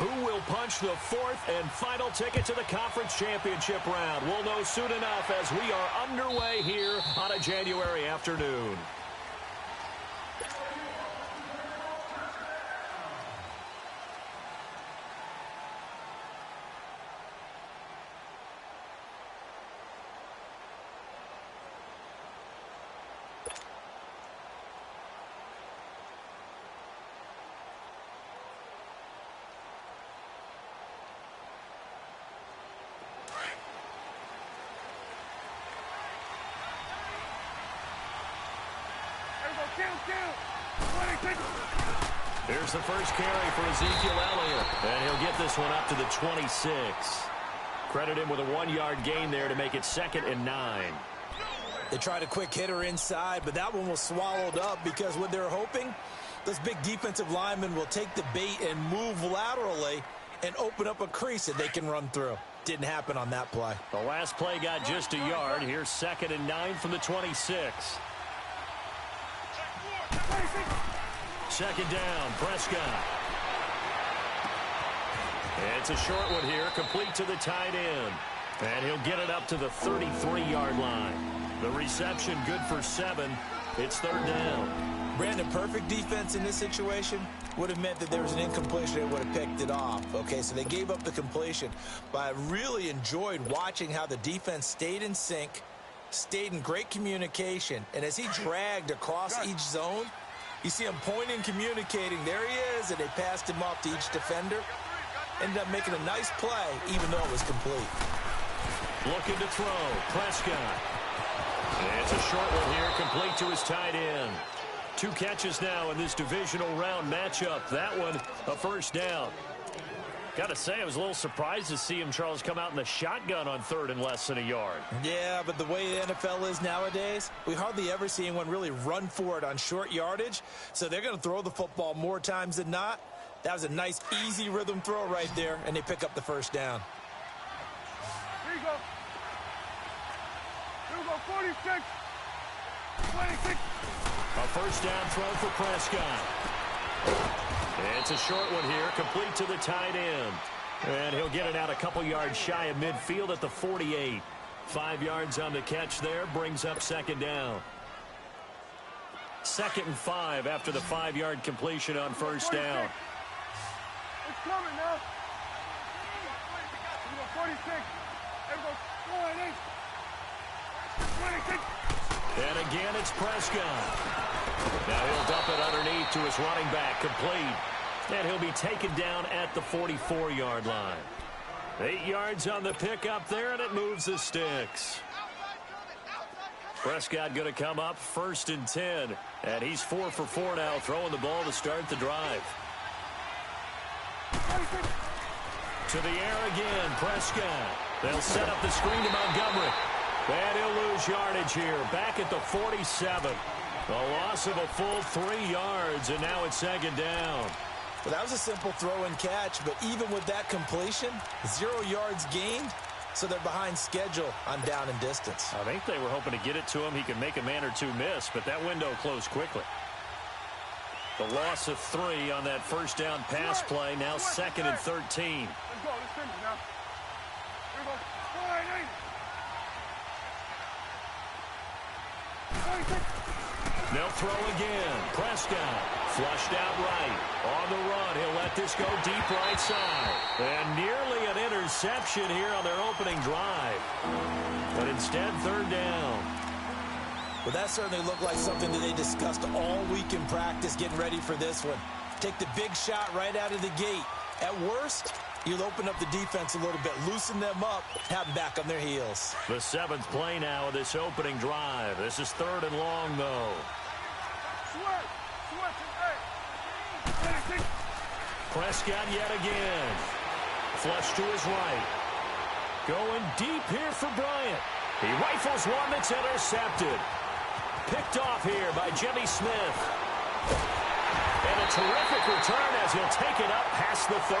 Who will punch the fourth and final ticket to the conference championship round? We'll know soon enough as we are underway here on a January afternoon. Here's the first carry for Ezekiel Elliott, and he'll get this one up to the 26. Credit him with a 1-yard gain there to make it 2nd and 9. They tried a quick hitter inside, but that one was swallowed up because what they're hoping, those big defensive linemen will take the bait and move laterally and open up a crease that they can run through. Didn't happen on that play. The last play got just a yard. Here's 2nd and 9 from the 26. Second down, Prescott. It's a short one here, complete to the tight end. And he'll get it up to the 33-yard line. The reception good for 7. It's 3rd down. Brandon, perfect defense in this situation would have meant that there was an incompletion. They would have picked it off. Okay, so they gave up the completion. But I really enjoyed watching how the defense stayed in sync, stayed in great communication. And as he dragged across each zone, you see him pointing, communicating. There he is, and they passed him off to each defender. Ended up making a nice play, even though it was complete. Looking to throw, Prescott. It's a short one here, complete to his tight end. 2 catches now in this divisional round matchup. That one, a first down. Got to say, I was a little surprised to see him, Charles, come out in the shotgun on 3rd and less than a yard. Yeah, but the way the NFL is nowadays, we hardly ever see anyone really run for it on short yardage. So they're going to throw the football more times than not. That was a nice, easy rhythm throw right there, and they pick up the first down. Here you go. Here we go, 46. 26. A first down throw for Prescott. It's a short one here, complete to the tight end. And he'll get it out a couple yards shy of midfield at the 48. 5 yards on the catch there, brings up 2nd down. 2nd and 5 after the 5-yard completion on first down. It's coming now. 46. Everybody, 26. And again, it's Prescott. Now he'll dump it underneath to his running back, complete. And he'll be taken down at the 44-yard line. 8 yards on the pickup there, and it moves the sticks. Prescott going to come up 1st and 10. And he's 4 for 4 now, throwing the ball to start the drive. To the air again, Prescott. They'll set up the screen to Montgomery. And he'll lose yardage here, back at the 47. A loss of a full 3 yards, and now it's 2nd down. Well, that was a simple throw and catch, but even with that completion, 0 yards gained, so they're behind schedule on down and distance. I think they were hoping to get it to him. He could make a man or 2 miss, but that window closed quickly. The loss of 3 on that first down pass play, now 2nd and 13. Let's go, let's finish now. Here we go, 46. They'll throw again. Prescott flushed out right. On the run, he'll let this go deep right side. And nearly an interception here on their opening drive. But instead, 3rd down. Well, that certainly looked like something that they discussed all week in practice getting ready for this one. Take the big shot right out of the gate. At worst, you'll open up the defense a little bit, loosen them up, have them back on their heels. The 7th play now of this opening drive. This is 3rd and long, though. Prescott yet again. Flush to his right. Going deep here for Bryant. He rifles one that's intercepted. Picked off here by Jimmy Smith. And a terrific return as he'll take it up past the 35.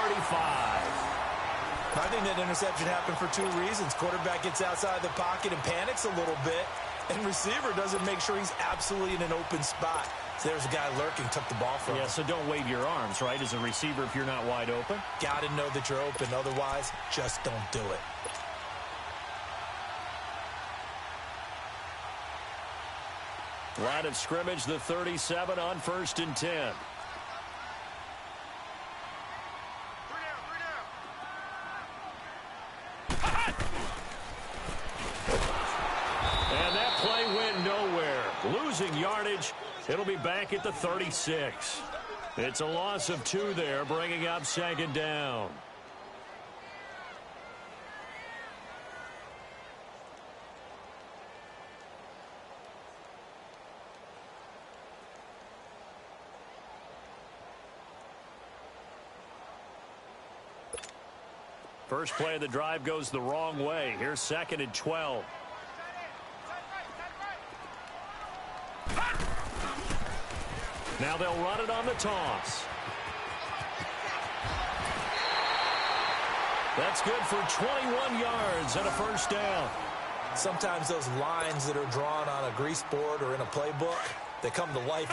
I think that interception happened for 2 reasons. Quarterback gets outside the pocket and panics a little bit. And receiver doesn't make sure he's absolutely in an open spot. So there's a guy lurking, took the ball from him. Yeah, so don't wave your arms, right, as a receiver if you're not wide open. Got to know that you're open. Otherwise, just don't do it. Line of scrimmage, the 37 on 1st and 10. And that play went nowhere. Losing yardage. It'll be back at the 36. It's a loss of 2 there, bringing up 2nd down. First play of the drive goes the wrong way. Here's 2nd and 12. Now they'll run it on the toss. That's good for 21 yards and a 1st down. Sometimes those lines that are drawn on a grease board or in a playbook, they come to life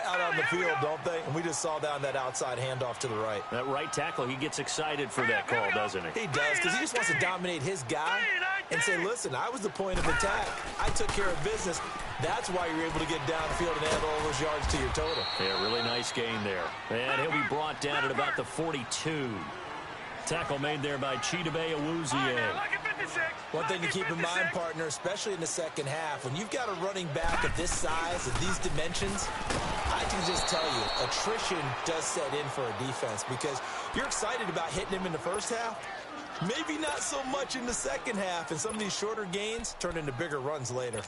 out on the field, don't they? And we just saw down that outside handoff to the right. That right tackle, he gets excited for that call, doesn't he? He does, because he just wants to dominate his guy and say, listen, I was the point of attack. I took care of business. That's why you're able to get downfield and add all those yards to your total. Yeah, really nice gain there. And he'll be brought down at about the 42. Tackle made there by Chidobe Awuzie. One thing to keep in mind, partner, especially in the second half, when you've got a running back of this size, of these dimensions, I can just tell you, attrition does set in for a defense because you're excited about hitting him in the first half. Maybe not so much in the second half, and some of these shorter gains turn into bigger runs later.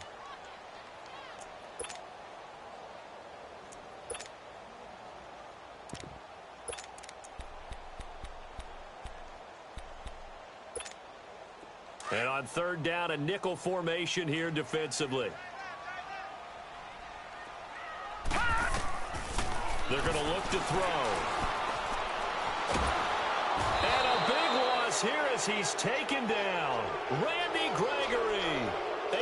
And on 3rd down, a nickel formation here defensively. They're going to look to throw. And a big loss here as he's taken down. Randy Gregory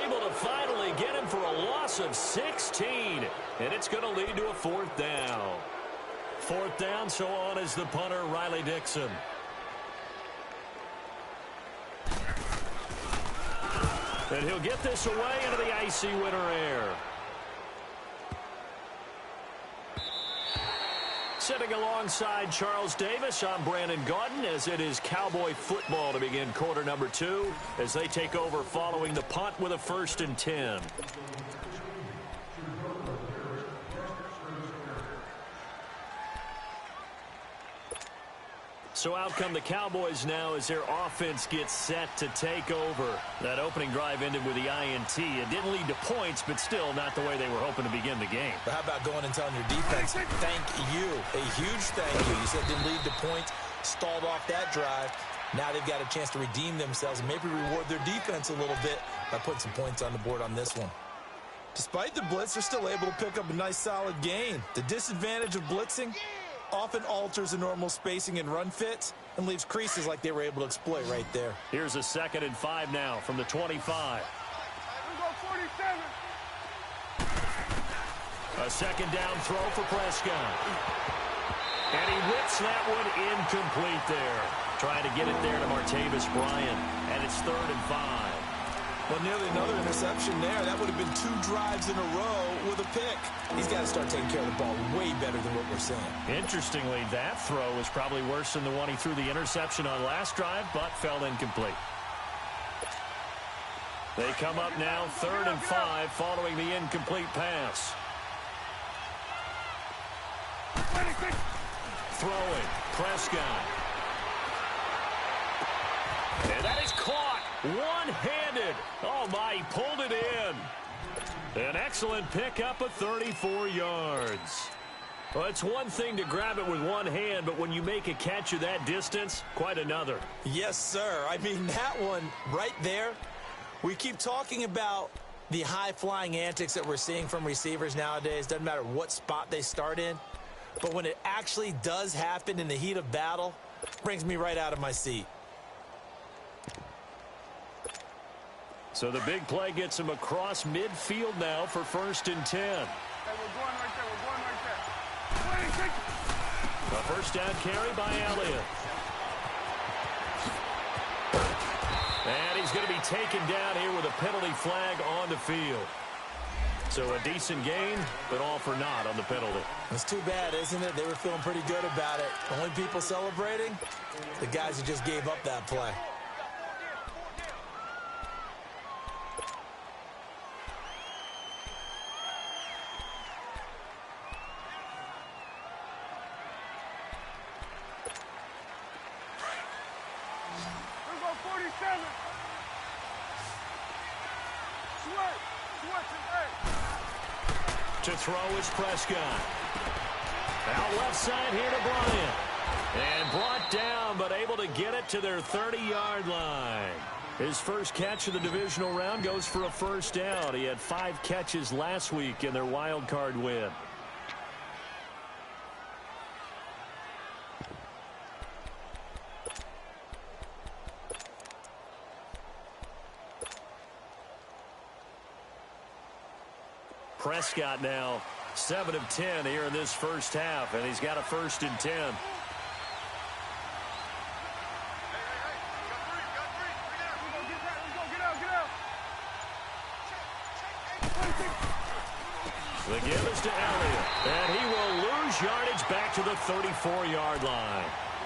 able to finally get him for a loss of 16. And it's going to lead to a 4th down. 4th down, so on is the punter, Riley Dixon. And he'll get this away into the icy winter air. Sitting alongside Charles Davis, I'm Brandon Gaudin, as it is Cowboy football to begin quarter number 2 as they take over following the punt with a 1st and 10. So out come the Cowboys now as their offense gets set to take over. That opening drive ended with the INT. It didn't lead to points, but still not the way they were hoping to begin the game. But how about going and telling your defense, thank you, a huge thank you. You said didn't lead to points, stalled off that drive. Now they've got a chance to redeem themselves and maybe reward their defense a little bit by putting some points on the board on this one. Despite the blitz, they're still able to pick up a nice solid gain. The disadvantage of blitzing often alters the normal spacing and run fits and leaves creases like they were able to exploit right there. Here's a 2nd and 5 now from the 25. A 2nd down throw for Prescott. And he whips that one incomplete there. Trying to get it there to Martavis Bryant. And it's 3rd and 5. Well, nearly another interception there. That would have been 2 drives in a row with a pick. He's got to start taking care of the ball way better than what we're seeing. Interestingly, that throw was probably worse than the one he threw the interception on last drive, but fell incomplete. They come up now 3rd and 5 following the incomplete pass. Throwing, Prescott. And that is caught one-handed. Oh, my, he pulled it in. An excellent pickup of 34 yards. Well, it's one thing to grab it with one hand, but when you make a catch of that distance, quite another. Yes, sir. I mean, that one right there, we keep talking about the high-flying antics that we're seeing from receivers nowadays. Doesn't matter what spot they start in. But when it actually does happen in the heat of battle, it brings me right out of my seat. So the big play gets him across midfield now for 1st and 10. Hey, we're going right there. We're going right there. 26. A first down carry by Elliott. And he's going to be taken down here with a penalty flag on the field. So a decent gain, but all for naught on the penalty. It's too bad, isn't it? They were feeling pretty good about it. Only people celebrating? The guys who just gave up that play. Here go 47. Sweat. To throw is Prescott. Out left side here to Bryant. And brought down, but able to get it to their 30-yard line. His first catch of the divisional round goes for a first down. He had 5 catches last week in their wild card win. Prescott now 7 of 10 here in this first half, and he's got a 1st and 10. The give is to Elliott, and he will lose yardage back to the 34-yard line.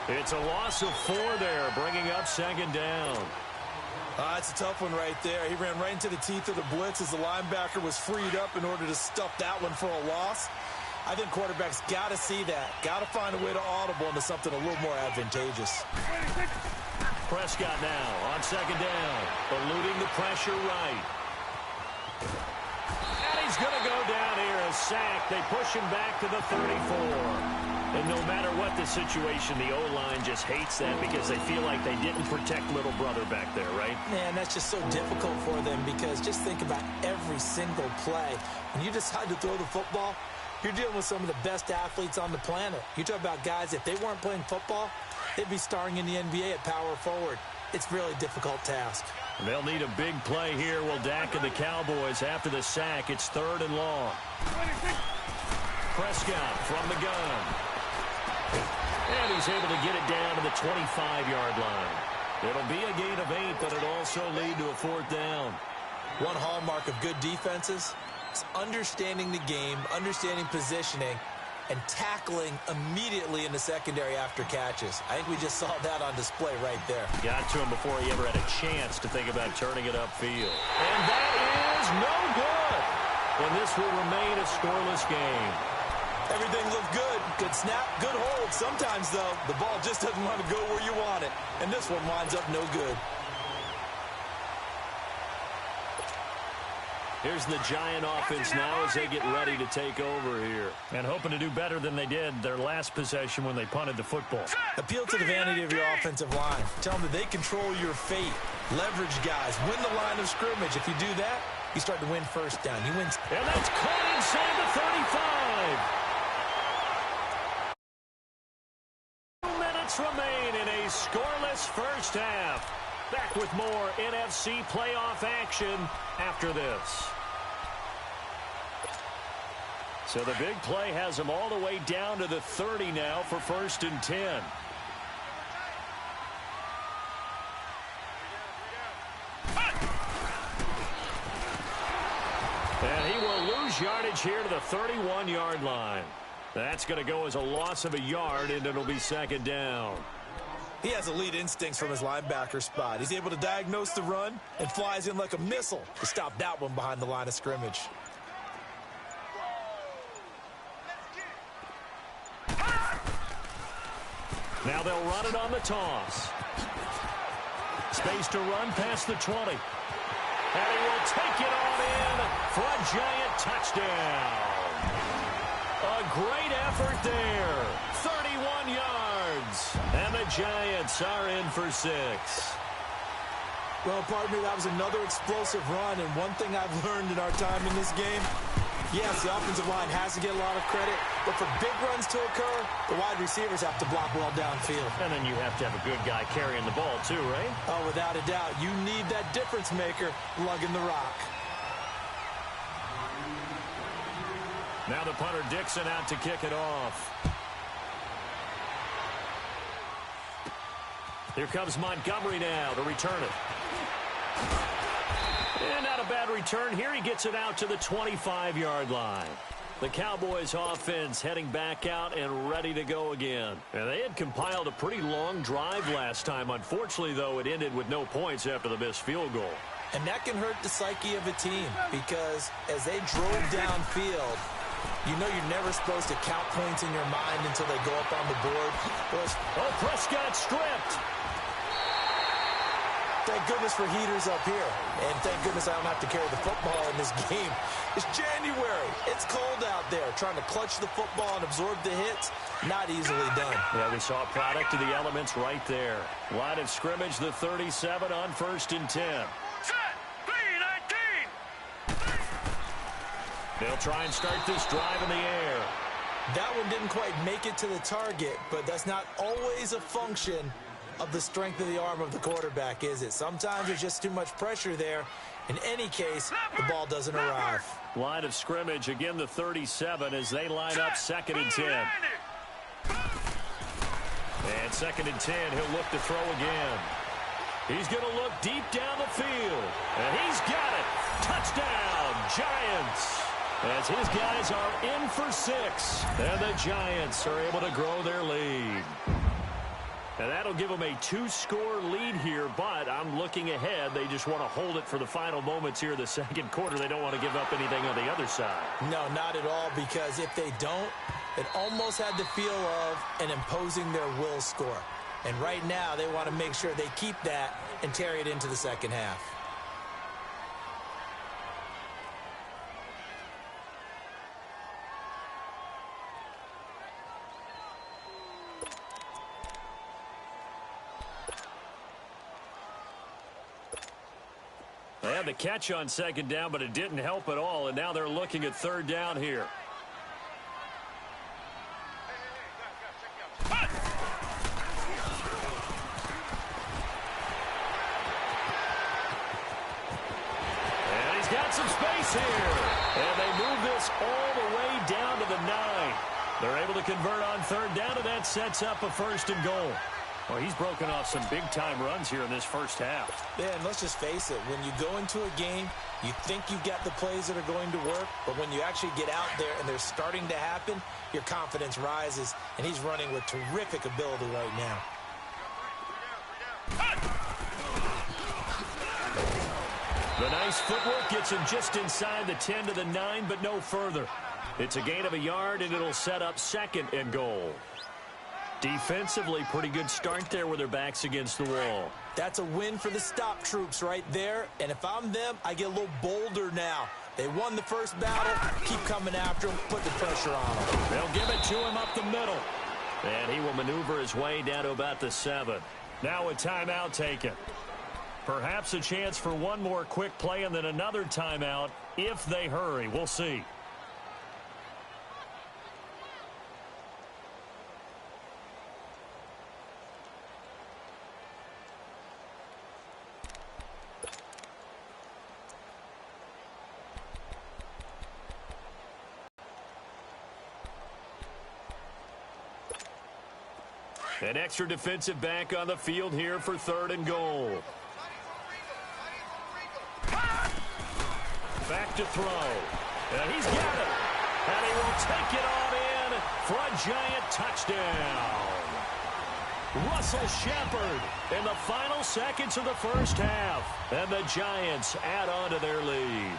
It's a loss of 4 there, bringing up 2nd down. It's a tough one right there. He ran right into the teeth of the blitz as the linebacker was freed up in order to stuff that one for a loss. I think quarterbacks got to see that. Got to find a way to audible into something a little more advantageous. Prescott now on 2nd down, eluding the pressure right. And he's going to go down here, a sack. They push him back to the 34. And no matter what the situation, the O-line just hates that because they feel like they didn't protect little brother back there, right? Man, that's just so difficult for them because just think about every single play. When you decide to throw the football, you're dealing with some of the best athletes on the planet. You talk about guys, if they weren't playing football, they'd be starring in the NBA at power forward. It's a really difficult task. They'll need a big play here. Will Dak and the Cowboys after the sack. It's 3rd and long. Prescott from the gun. And he's able to get it down to the 25-yard line. It'll be a gain of 8, but it'll also lead to a 4th down. One hallmark of good defenses is understanding the game, understanding positioning, and tackling immediately in the secondary after catches. I think we just saw that on display right there. Got to him before he ever had a chance to think about turning it upfield. And that is no good. And this will remain a scoreless game. Everything looked good. Good snap, good hold. Sometimes, though, the ball just doesn't want to go where you want it. And this one winds up no good. Here's the Giant offense now as they get ready to take over here. And hoping to do better than they did their last possession when they punted the football. Appeal to the vanity of your offensive line. Tell them that they control your fate. Leverage guys. Win the line of scrimmage. If you do that, you start to win first down. You win. And that's caught inside the 35. 2 minutes remain in a scoreless first half. Back with more NFC playoff action after this. So the big play has them all the way down to the 30 now for 1st and 10. And he will lose yardage here to the 31-yard line. That's going to go as a loss of a yard, and it'll be 2nd down. He has elite instincts from his linebacker spot. He's able to diagnose the run and flies in like a missile to stop that one behind the line of scrimmage. Now they'll run it on the toss. Space to run past the 20. And he will take it on in for a Giant touchdown. A great effort there. 31 yards. And the Giants are in for 6. Well, pardon me, that was another explosive run. And one thing I've learned in our time in this game, Yes, the offensive line has to get a lot of credit, but for big runs to occur, the wide receivers have to block well downfield. And then you have to have a good guy carrying the ball too, right? Oh, without a doubt. You need that difference maker lugging the rock. Now the punter Dixon out to kick it off. Here comes Montgomery now to return it. And not a bad return here. He gets it out to the 25-yard line. The Cowboys offense heading back out and ready to go again. And they had compiled a pretty long drive last time. Unfortunately, though, it ended with no points after the missed field goal. And that can hurt the psyche of a team because as they drove downfield, you know you're never supposed to count points in your mind until they go up on the board. Oh, Prescott stripped. Thank goodness for heaters up here. And thank goodness I don't have to carry the football in this game. It's January. It's cold out there. Trying to clutch the football and absorb the hits, not easily done. Yeah, we saw a product of the elements right there. Line of scrimmage, the 37 on 1st and 10. Set. 3-19. They'll try and start this drive in the air. That one didn't quite make it to the target, but that's not always a function of the strength of the arm of the quarterback, is it? Sometimes there's just too much pressure there. In any case, the ball doesn't arrive. Line of scrimmage, again the 37 as they line up 2nd and 10. And 2nd and 10, he'll look to throw again. He's going to look deep down the field. And he's got it. Touchdown, Giants. As his guys are in for 6. And the Giants are able to grow their lead. And that'll give them a 2-score lead here, but I'm looking ahead. They just want to hold it for the final moments here in the 2nd quarter. They don't want to give up anything on the other side. No, not at all, because if they don't, it almost had the feel of an imposing their will score. And right now, they want to make sure they keep that and carry it into the second half. They had the catch on 2nd down, but it didn't help at all, and now they're looking at 3rd down here. And he's got some space here. And they move this all the way down to the 9. They're able to convert on 3rd down, and that sets up a 1st and goal. Well, he's broken off some big-time runs here in this first half. Yeah, and let's just face it. When you go into a game, you think you've got the plays that are going to work, but when you actually get out there and they're starting to happen, your confidence rises, and he's running with terrific ability right now. The nice footwork gets him just inside the 10 to the 9, but no further. It's a gain of a yard, and it'll set up 2nd and goal. Defensively, pretty good start there with their backs against the wall. That's a win for the stop troops right there. And if I'm them, I get a little bolder now. They won the first battle. Keep coming after him. Put the pressure on him. They'll give it to him up the middle. And he will maneuver his way down to about the 7. Now a timeout taken. Perhaps a chance for one more quick play and then another timeout if they hurry. We'll see. An extra defensive back on the field here for 3rd and goal. Back to throw. And he's got it. And he will take it on in for a Giant touchdown. Russell Shepard in the final seconds of the first half. And the Giants add on to their lead.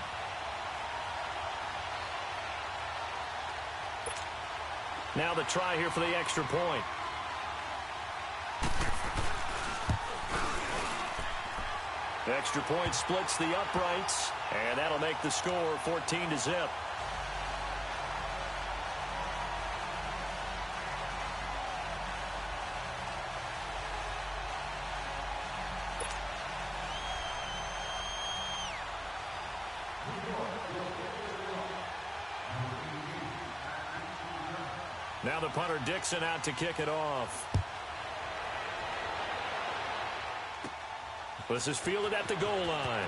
Now the try here for the extra point. Extra point splits the uprights, and that'll make the score 14-0. Now the punter Dixon out to kick it off. This is fielded at the goal line.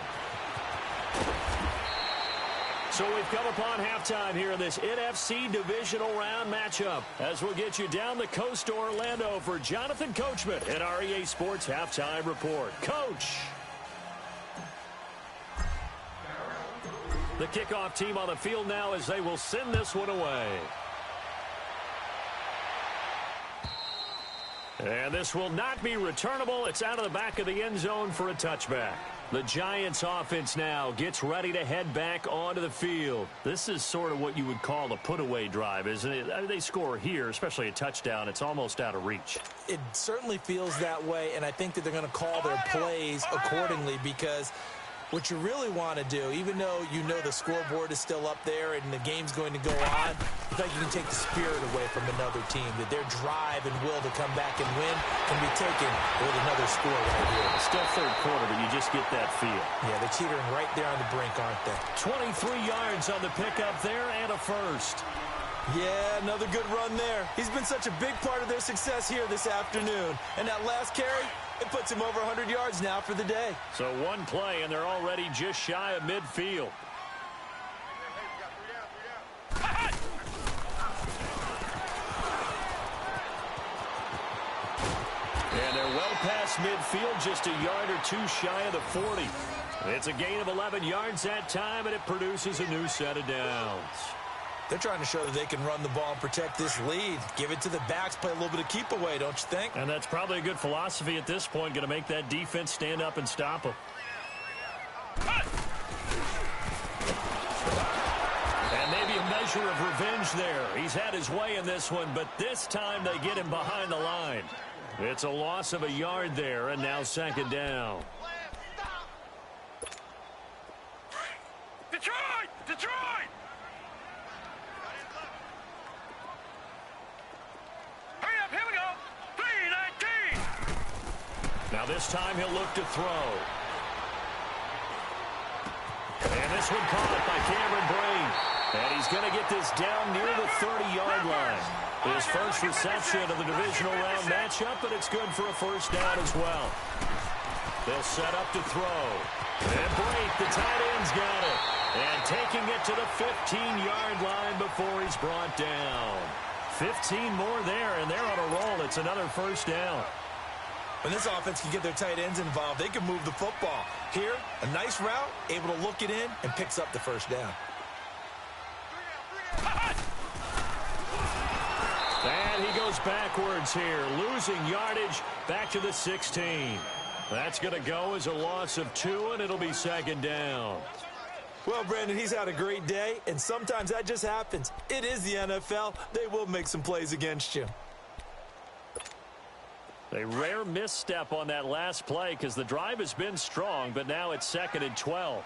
So we've come upon halftime here in this NFC divisional round matchup as we'll get you down the coast to Orlando for Jonathan Coachman at our EA Sports Halftime Report. Coach! The kickoff team on the field now as they will send this one away. And this will not be returnable. It's out of the back of the end zone for a touchback. The Giants offense now gets ready to head back onto the field. This is sort of what you would call a put-away drive, isn't it? I mean, they score here, especially a touchdown. It's almost out of reach. It certainly feels that way, and I think that they're going to call their plays accordingly because what you really want to do, even though you know the scoreboard is still up there and the game's going to go on, I think you can take the spirit away from another team, that their drive and will to come back and win can be taken with another score right here. It's still third quarter, but you just get that feel. Yeah, they're teetering right there on the brink, aren't they? 23 yards on the pickup there and a first. Yeah, another good run there. He's been such a big part of their success here this afternoon. And that last carry, it puts him over 100 yards now for the day. So one play, and they're already just shy of midfield. And they're well past midfield, just a yard or two shy of the 40. It's a gain of 11 yards that time, and it produces a new set of downs. They're trying to show that they can run the ball and protect this lead. Give it to the backs, play a little bit of keep away, don't you think? And that's probably a good philosophy at this point, going to make that defense stand up and stop them. And maybe a measure of revenge there. He's had his way in this one, but this time they get him behind the line. It's a loss of a yard there, and now second down. Detroit! Detroit! Now this time he'll look to throw. And this one caught by Cameron Brain. And he's going to get this down near the 30-yard line. His first reception of the divisional round matchup, but it's good for a first down as well. They'll set up to throw. And Brain, the tight end's got it. And taking it to the 15-yard line before he's brought down. 15 more there, and they're on a roll. It's another first down. When this offense can get their tight ends involved, they can move the football. Here, a nice route, able to look it in, and picks up the first down. And he goes backwards here, losing yardage back to the 16. That's going to go as a loss of 2, and it'll be second down. Well, Brandon, he's had a great day, and sometimes that just happens. It is the NFL. They will make some plays against you. A rare misstep on that last play because the drive has been strong, but now it's second and 12.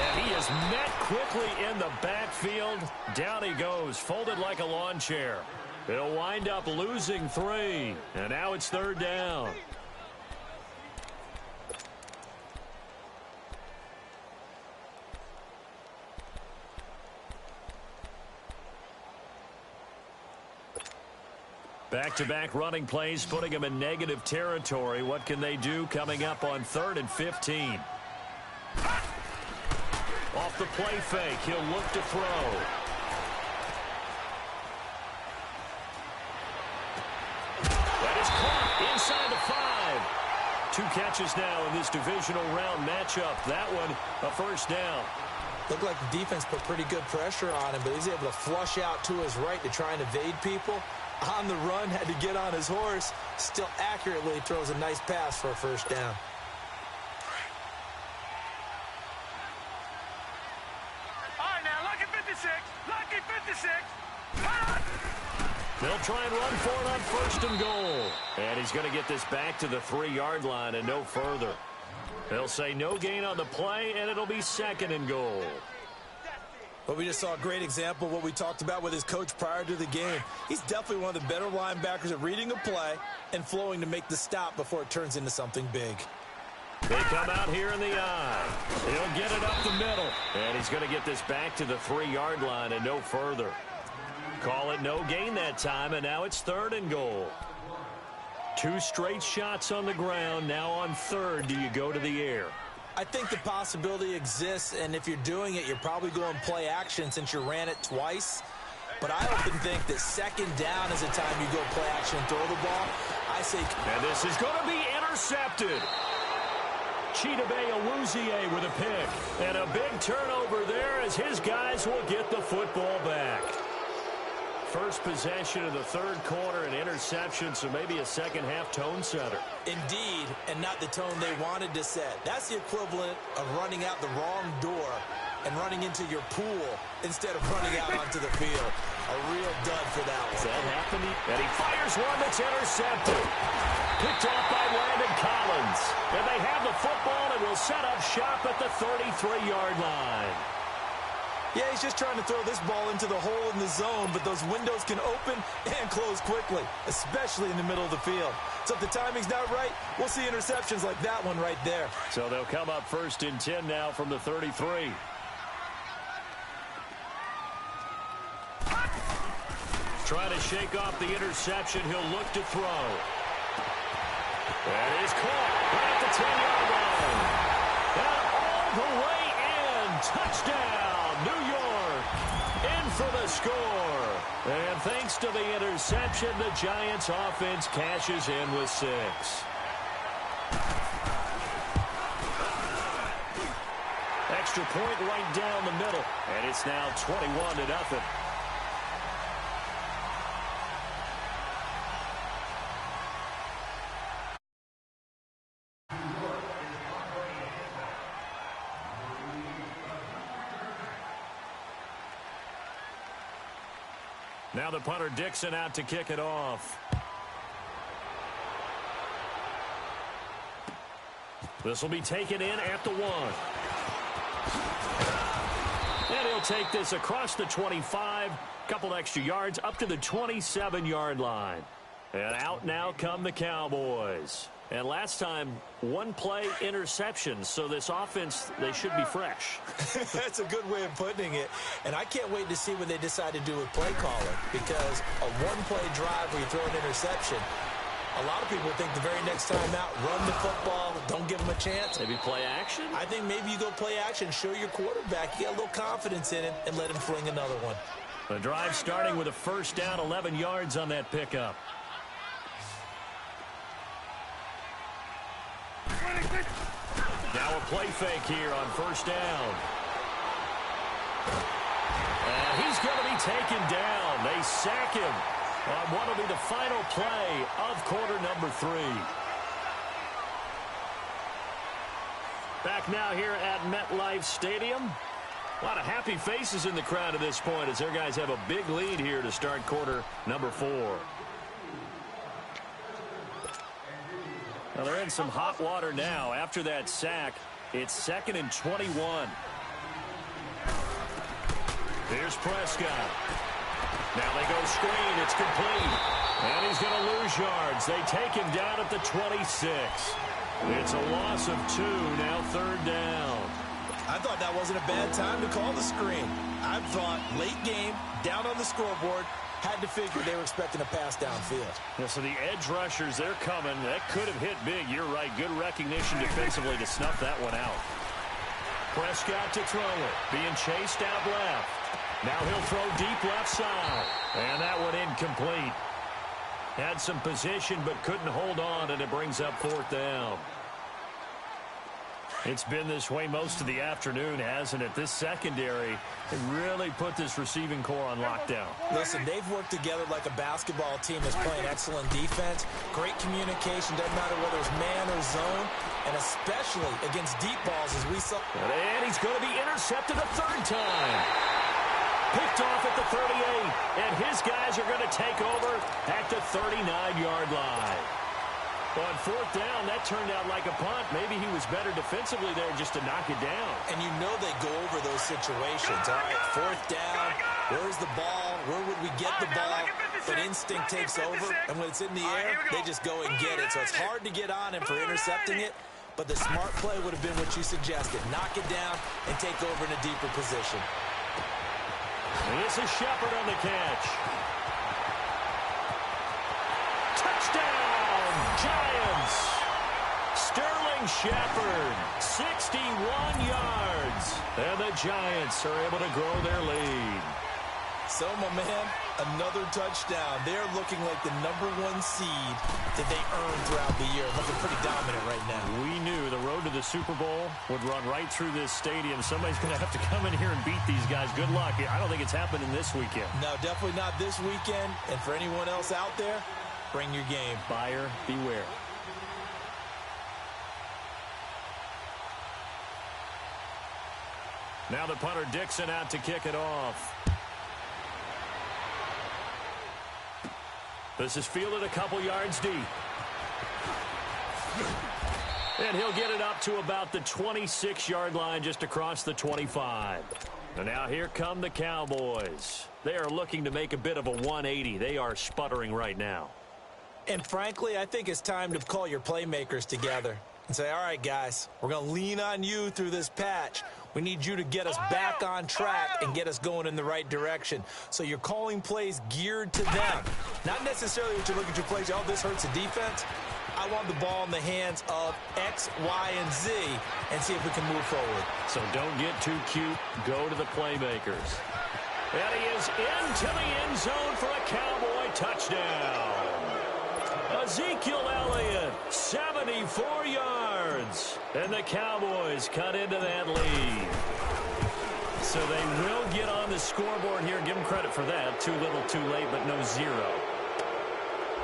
And he is met quickly in the backfield. Down he goes, folded like a lawn chair. He'll wind up losing 3, and now it's third down. Back-to-back running plays, putting him in negative territory. What can they do coming up on 3rd and 15? Off the play fake, he'll look to throw. That is caught inside the 5. 2 catches now in this divisional round matchup. That one, a first down. Looked like the defense put pretty good pressure on him, but he's able to flush out to his right to try and evade people. On the run, had to get on his horse. Still accurately throws a nice pass for a first down. All right, now, lucky 56. Lucky 56. They'll try and run for it on 1st and goal. And he's going to get this back to the 3-yard line and no further. They'll say no gain on the play, and it'll be 2nd and goal. But we just saw a great example of what we talked about with his coach prior to the game. He's definitely one of the better linebackers at reading a play and flowing to make the stop before it turns into something big. They come out here in the eye. He'll get it up the middle. And he's going to get this back to the 3-yard line and no further. Call it no gain that time, and now it's 3rd and goal. 2 straight shots on the ground. Now on 3rd, do you go to the air? I think the possibility exists, and if you're doing it, you're probably going play action since you ran it twice. But I often think that 2nd down is the time you go play action and throw the ball. I say... And this is going to be intercepted. Chidobe Awuzie with a pick. And a big turnover there as his guys will get the football back. First possession of the 3rd quarter, an interception, so maybe a second-half tone setter. Indeed, and not the tone they wanted to set. That's the equivalent of running out the wrong door and running into your pool instead of running out onto the field. A real dud for that one. That happened, and he fires one that's intercepted. Picked off by Landon Collins. And they have the football and will set up shop at the 33-yard line. Yeah, he's just trying to throw this ball into the hole in the zone, but those windows can open and close quickly, especially in the middle of the field. So if the timing's not right, we'll see interceptions like that one right there. So they'll come up 1st and 10 now from the 33. Trying to shake off the interception. He'll look to throw. That is caught right at the 10-yard line. And all the way in. Touchdown, New York. In for the score. And thanks to the interception, the Giants offense cashes in with 6. Extra point right down the middle. And it's now 21-0. Now the punter Dixon out to kick it off. This will be taken in at the 1. And he'll take this across the 25. Couple extra yards up to the 27-yard line. And out now come the Cowboys. And last time, 1-play interception. So this offense, they should be fresh. That's a good way of putting it. And I can't wait to see what they decide to do with play calling. Because a 1-play drive where you throw an interception, a lot of people think the very next time out, run the football, don't give them a chance. Maybe play action? I think maybe you go play action, show your quarterback, you get a little confidence in him, and let him fling another one. The drive starting with a 1st down, 11 yards on that pickup. Now a play fake here on 1st down. And he's going to be taken down. They sack him on what will be the final play of quarter number 3. Back now here at MetLife Stadium. A lot of happy faces in the crowd at this point as their guys have a big lead here to start quarter number 4. Well, they're in some hot water now. After that sack, it's 2nd and 21. Here's Prescott. Now they go screen. It's complete. And he's going to lose yards. They take him down at the 26. It's a loss of 2. Now 3rd down. I thought that wasn't a bad time to call the screen. I thought late game, down on the scoreboard, had to figure they were expecting a pass downfield. Yeah, so the edge rushers, they're coming. That could have hit big. You're right. Good recognition defensively to snuff that one out. Prescott to throw it. Being chased out left. Now he'll throw deep left side. And that one incomplete. Had some position but couldn't hold on, and it brings up 4th down. It's been this way most of the afternoon, hasn't it? This secondary really put this receiving core on lockdown. Listen, they've worked together like a basketball team that's playing excellent defense. Great communication, doesn't matter whether it's man or zone, and especially against deep balls as we saw. And he's going to be intercepted a 3rd time. Picked off at the 38, and his guys are going to take over at the 39-yard line. On 4th down, that turned out like a punt. Maybe he was better defensively there just to knock it down. And you know they go over those situations. All right, 4th down, where's the ball? Where would we get the ball? But instinct takes over, and when it's in the air, they just go and get it. So it's hard to get on him for intercepting it. but the smart play would have been what you suggested. Knock it down and take over in a deeper position. And this is Shepard on the catch. Touchdown, Giants! Sterling Shepard, 61 yards. And the Giants are able to grow their lead. So, my man, another touchdown. They're looking like the #1 seed that they earned throughout the year. Looking pretty dominant right now. We knew the road to the Super Bowl would run right through this stadium. Somebody's going to have to come in here and beat these guys. Good luck. I don't think it's happening this weekend. No, definitely not this weekend. And for anyone else out there, bring your game. Buyer beware. Now the punter Dixon out to kick it off. This is fielded a couple yards deep. And he'll get it up to about the 26-yard line, just across the 25. And now here come the Cowboys. They are looking to make a bit of a 180. They are sputtering right now. And frankly, I think it's time to call your playmakers together and say, all right, guys, we're going to lean on you through this patch. We need you to get us back on track and get us going in the right direction. So you're calling plays geared to them. Not necessarily what you look at your plays, oh, this hurts the defense. I want the ball in the hands of X, Y, and Z and see if we can move forward. So don't get too cute. Go to the playmakers. And he is into the end zone for a Cowboy touchdown. Ezekiel Elliott, 74 yards. And the Cowboys cut into that lead. So they will get on the scoreboard here. Give them credit for that. Too little, too late, but no zero.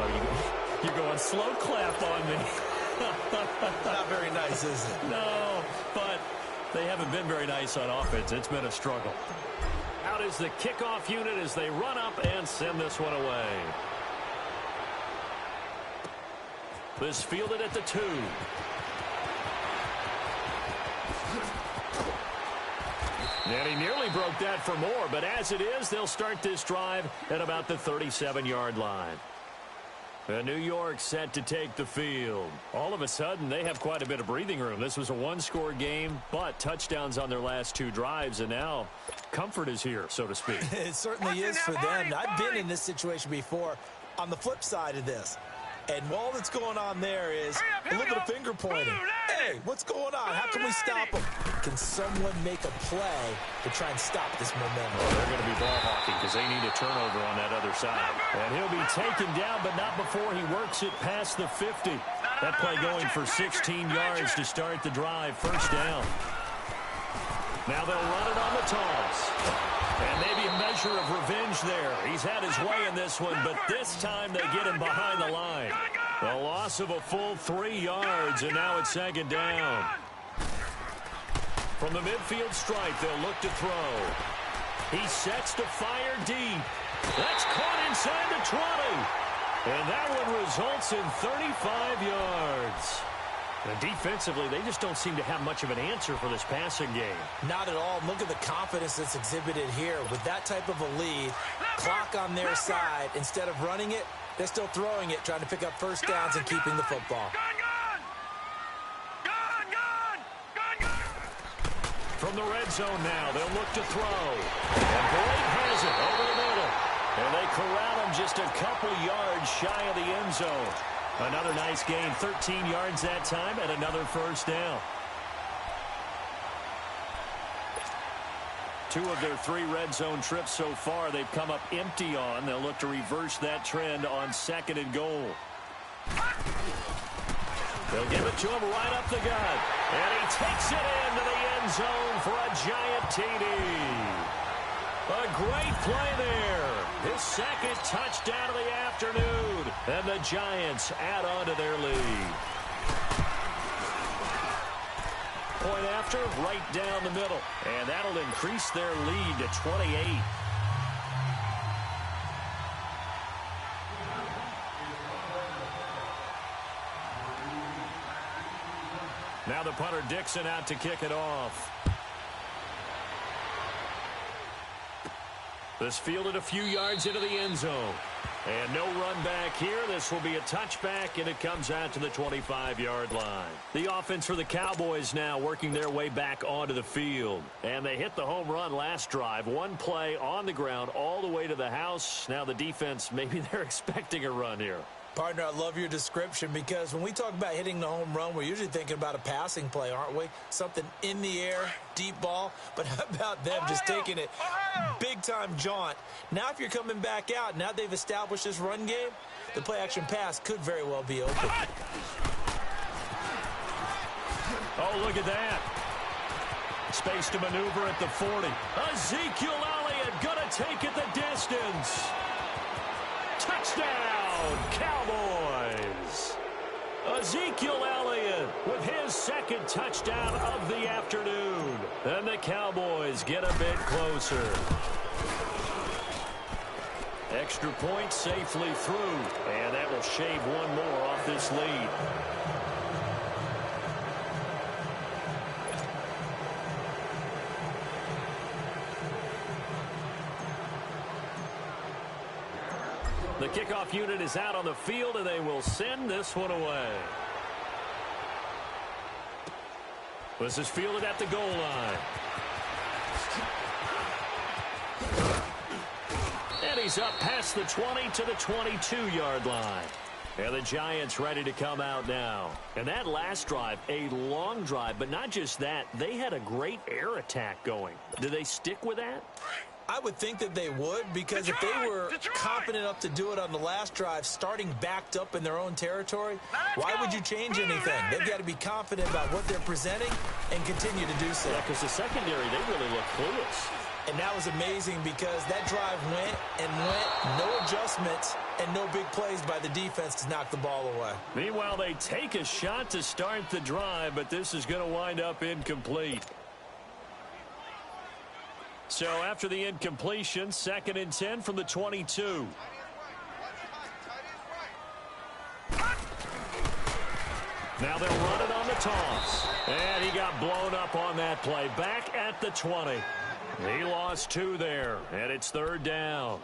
Oh, you're going slow clap on me. Not very nice, is it? No, but they haven't been very nice on offense. It's been a struggle. Out is the kickoff unit as they run up and send this one away. This fielded at the 2. And he nearly broke that for more, but as it is, they'll start this drive at about the 37-yard line. And New York set to take the field. All of a sudden, they have quite a bit of breathing room. This was a one-score game, but touchdowns on their last 2 drives, and now comfort is here, so to speak. It certainly is for them. I've been in this situation before on the flip side of this. And all that's going on there is a little bit of finger pointing. Hey, what's going on? How can we stop them? Can someone make a play to try and stop this momentum? Well, they're going to be ball hawking because they need a turnover on that other side. And he'll be taken down, but not before he works it past the 50. That play going for 16 yards to start the drive. First down. Now they'll run it on the toss. And maybe a measure of revenge there. He's had his way in this one, but this time they get him behind the line. A loss of a full 3 yards, and now it's second down. From the midfield stripe, they'll look to throw. He sets to fire deep. That's caught inside the 20. And that one results in 35 yards. And defensively, they just don't seem to have much of an answer for this passing game. Not at all. Look at the confidence that's exhibited here. With that type of a lead, clock on their side, instead of running it, they're still throwing it, trying to pick up first downs and keeping the football. From the red zone now, they'll look to throw. And Blake has it over the middle. And they corral him just a couple yards shy of the end zone. Another nice gain, 13 yards that time, and another first down. 2 of their 3 red zone trips so far, they've come up empty on. They'll look to reverse that trend on 2nd and goal. They'll give it to him right up the gut. And he takes it into the end zone for a giant TD. A great play there. His 2nd touchdown of the afternoon. And the Giants add on to their lead. Point after, right down the middle. And that'll increase their lead to 28. Now the punter Dixon out to kick it off. This fielded a few yards into the end zone. And no run back here. This will be a touchback, and it comes out to the 25-yard line. The offense for the Cowboys now working their way back onto the field. And they hit the home run last drive. One play on the ground all the way to the house. Now the defense, maybe they're expecting a run here. Partner, I love your description because when we talk about hitting the home run, we're usually thinking about a passing play, aren't we? Something in the air, deep ball. But how about them just taking it big-time jaunt? Now if you're coming back out, now they've established this run game, the play-action pass could very well be open. Oh, look at that. Space to maneuver at the 40. Ezekiel Elliott gonna take it the distance. Touchdown, Cowboys! Ezekiel Elliott with his second touchdown of the afternoon. And the Cowboys get a bit closer. Extra point safely through. And that will shave one more off this lead. The kickoff unit is out on the field, and they will send this one away. This is fielded at the goal line. And he's up past the 20 to the 22-yard line. And the Giants ready to come out now. And that last drive, a long drive, but not just that. They had a great air attack going. Do they stick with that? I would think that they would, because if they were confident enough to do it on the last drive, starting backed up in their own territory, why would you change anything? They've got to be confident about what they're presenting and continue to do so. Yeah, because the secondary, they really look clueless. And that was amazing because that drive went and went, no adjustments and no big plays by the defense to knock the ball away. Meanwhile, they take a shot to start the drive, but this is going to wind up incomplete. So after the incompletion, 2nd and 10 from the 22. Now they'll run it on the toss. And he got blown up on that play. Back at the 20. He lost 2 there, and it's 3rd down.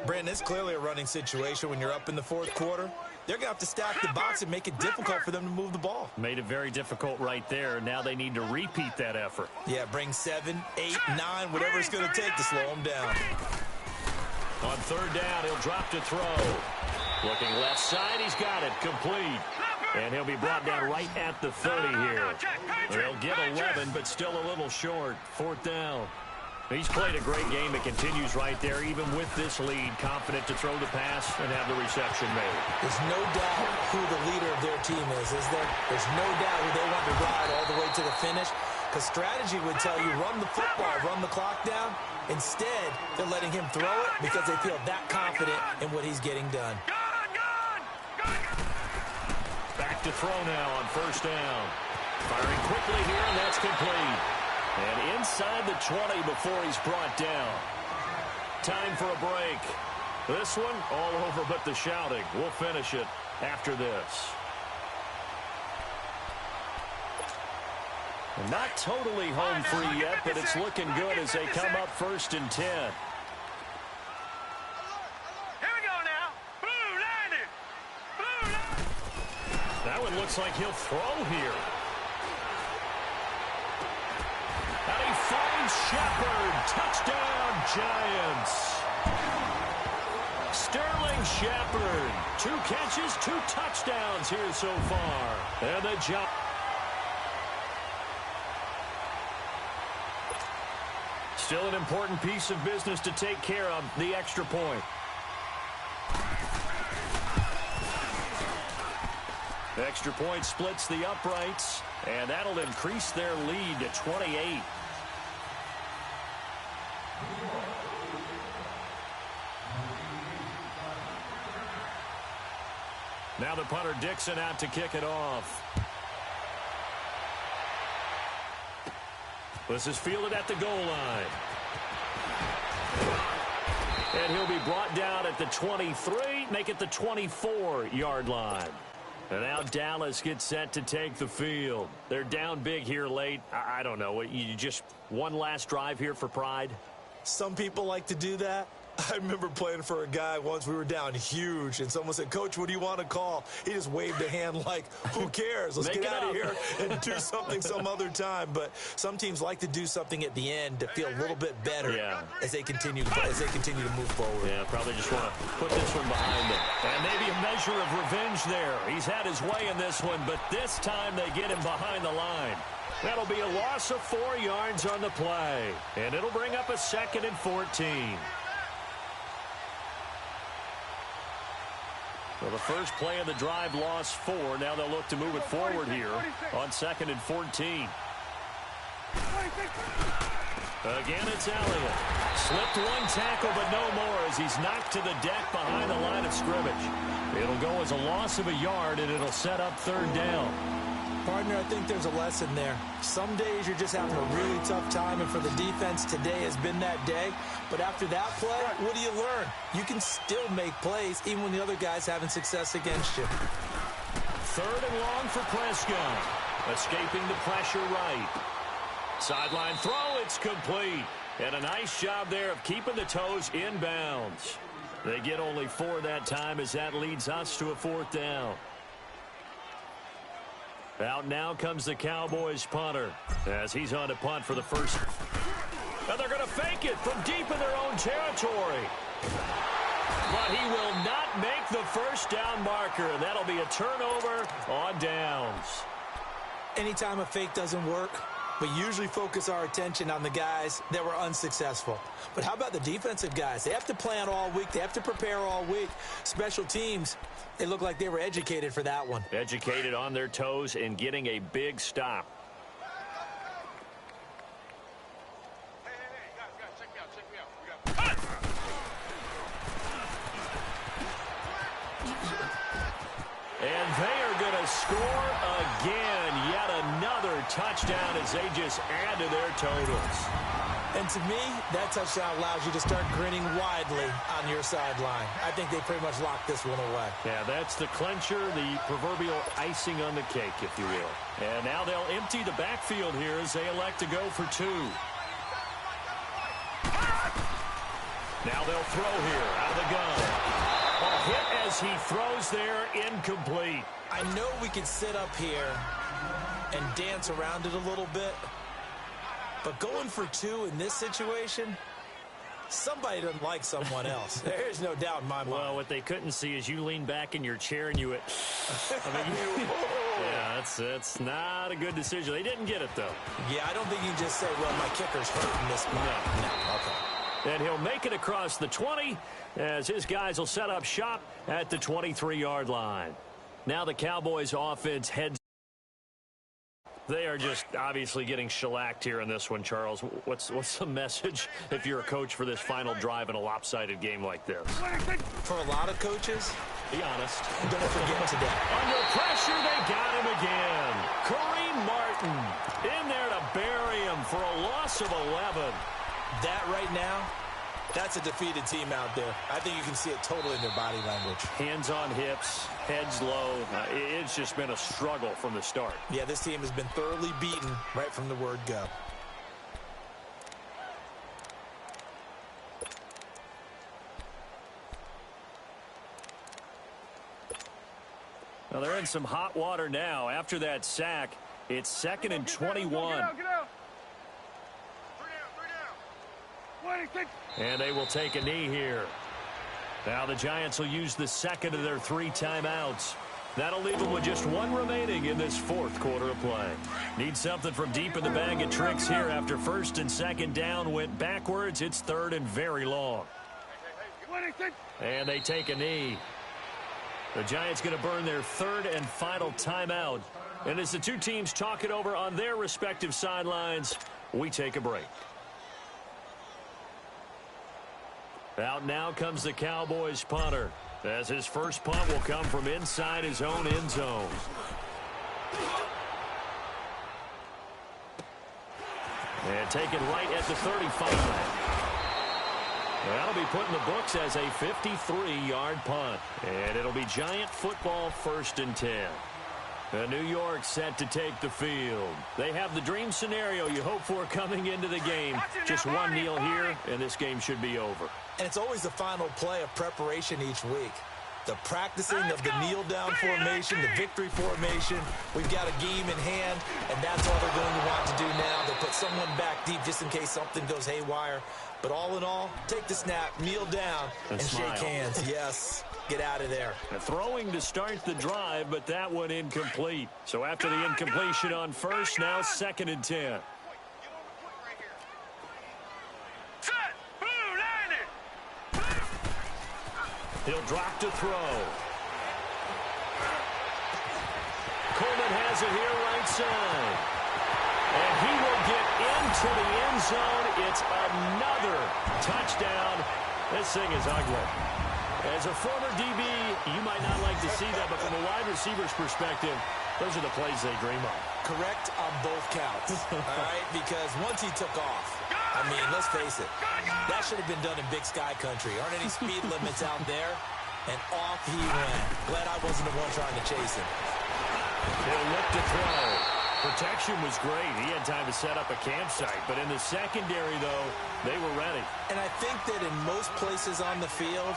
Brandon, it's clearly a running situation when you're up in the 4th quarter. They're going to have to stack the box and make it difficult for them to move the ball. Made it very difficult right there. Now they need to repeat that effort. Yeah, bring 7, 8, 9, whatever it's going to take to slow them down. On 3rd down, he'll drop to throw. Looking left side, he's got it. Complete. And he'll be brought down right at the 30 here. They'll get 11, but still a little short. 4th down. He's played a great game. It continues right there, even with this lead, confident to throw the pass and have the reception made. There's no doubt who the leader of their team is there? There's no doubt who they want to ride all the way to the finish, because strategy would tell you run the football, run the clock down. Instead, they're letting him throw it because they feel that confident in what he's getting done. Back to throw now on 1st down. Firing quickly here, and that's complete. And inside the 20 before he's brought down. Time for a break. This one all over but the shouting. We'll finish it after this. Not totally home free yet, but it's looking good as they come up 1st and 10. Here we go now. Blue 90. Blue 90. That one looks like he'll throw here. And he finds Shepard. Touchdown, Giants. Sterling Shepard. 2 catches, 2 touchdowns here so far. And the Giants. Still an important piece of business to take care of, the extra point. The extra point splits the uprights, and that'll increase their lead to 28. Now the punter Dixon out to kick it off. This is fielded at the goal line. And he'll be brought down at the 23, make it the 24-yard line. And now Dallas gets set to take the field. They're down big here late. I don't know. You just one last drive here for pride? Some people like to do that. I remember playing for a guy once. We were down huge, and someone said, "Coach, what do you want to call?" He just waved a hand like, who cares? Let's get out of here and do something some other time. But some teams like to do something at the end to feel a little bit better as they continue to move forward. Yeah, probably just want to put this one behind them. And maybe a measure of revenge there. He's had his way in this one, but this time they get him behind the line. That'll be a loss of 4 yards on the play, and it'll bring up a 2nd and 14. Well, the first play of the drive lost 4. Now they'll look to move it forward here on 2nd and 14. Again, it's Elliott. Slipped one tackle, but no more as he's knocked to the deck behind the line of scrimmage. It'll go as a loss of a yard, and it'll set up 3rd down. Partner, I think there's a lesson there. Some days you're just having a really tough time, and for the defense, today has been that day. But after that play, what do you learn? You can still make plays even when the other guy's having success against you. 3rd and long for Prescott. Escaping the pressure right. Sideline throw, it's complete. And a nice job there of keeping the toes in bounds. They get only 4 that time as that leads us to a 4th down. Out now comes the Cowboys punter as he's on to punt for the first. And they're going to fake it from deep in their own territory. But he will not make the first down marker. That'll be a turnover on downs. Anytime a fake doesn't work, we usually focus our attention on the guys that were unsuccessful. But how about the defensive guys? They have to plan all week. They have to prepare all week. Special teams, they look like they were educated for that one. Educated on their toes and getting a big stop. Hey, guys, check me out. We got... And they are going to score again. Yet another touchdown as they just add to their totals. And to me, that touchdown allows you to start grinning widely on your sideline. I think they pretty much locked this one away. Yeah, that's the clincher, the proverbial icing on the cake, if you will. And now they'll empty the backfield here as they elect to go for 2. Now they'll throw here out of the gun. A hit as he throws there, incomplete. I know we could sit up here and dance around it a little bit, but going for 2 in this situation, somebody doesn't like someone else. There's no doubt in my mind. Well, what they couldn't see is you lean back in your chair and you went, yeah, that's not a good decision. They didn't get it, though. Yeah, I don't think you can just say, well, my kicker's hurting this spot. No, okay. And he'll make it across the 20 as his guys will set up shop at the 23-yard line. Now the Cowboys offense heads. They are just obviously getting shellacked here in this one, Charles. What's the message if you're a coach for this final drive in a lopsided game like this? For a lot of coaches, be honest. Don't forget today. Under pressure, they got him again. Kareem Martin in there to bury him for a loss of 11. That right now, that's a defeated team out there. I think you can see it totally in their body language. Hands on hips, heads low. It's just been a struggle from the start. Yeah, this team has been thoroughly beaten right from the word go. Well, they're in some hot water now. After that sack, it's 2nd and 21. Get out. 3 down. And they will take a knee here. Now the Giants will use the 2nd of their 3 timeouts. That'll leave them with just 1 remaining in this 4th quarter of play. Need something from deep in the bag of tricks here after 1st and 2nd down went backwards. It's 3rd and very long. And they take a knee. The Giants going to burn their 3rd and final timeout. And as the 2 teams talk it over on their respective sidelines, we take a break. Out now comes the Cowboys punter, as his first punt will come from inside his own end zone. And taken right at the 35. That'll be put in the books as a 53-yard punt. And it'll be Giant football 1st and 10. New York set to take the field. They have the dream scenario you hope for coming into the game. Just one kneel here, and this game should be over. And it's always the final play of preparation each week. The practicing of the kneel-down formation, the victory formation. We've got a game in hand, and that's all they're going to want to do now. They put someone back deep just in case something goes haywire. But all in all, take the snap, kneel down, and shake hands. Yes, get out of there. Throwing to start the drive, but that one incomplete. So after the incompletion on first, now 2nd and 10. He'll drop to throw. Coleman has it here right side. And he will get into the end zone. It's another touchdown. This thing is ugly. As a former DB, you might not like to see that, but from a wide receiver's perspective, those are the plays they dream of. Correct on both counts, all right? Because once he took off, I mean, let's face it, that should have been done in Big Sky country. Aren't any speed limits out there? And off he went. Glad I wasn't the one trying to chase him. He'll look to throw. Protection was great. He had time to set up a campsite. But in the secondary, though, they were ready. And I think that in most places on the field,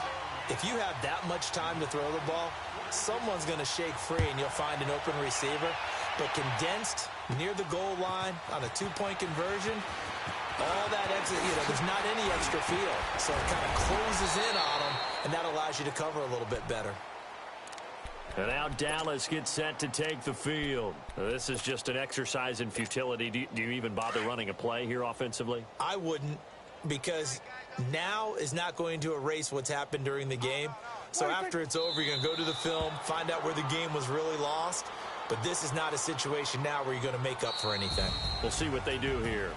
if you have that much time to throw the ball, someone's going to shake free and you'll find an open receiver. But condensed near the goal line on a two-point conversion, all that exit, there's not any extra field. So it kind of closes in on them, and that allows you to cover a little bit better. And now Dallas gets set to take the field. This is just an exercise in futility. Do you even bother running a play here offensively? I wouldn't, because now is not going to erase what's happened during the game. So after it's over, you're going to go to the film, find out where the game was really lost. But this is not a situation now where you're going to make up for anything. We'll see what they do here.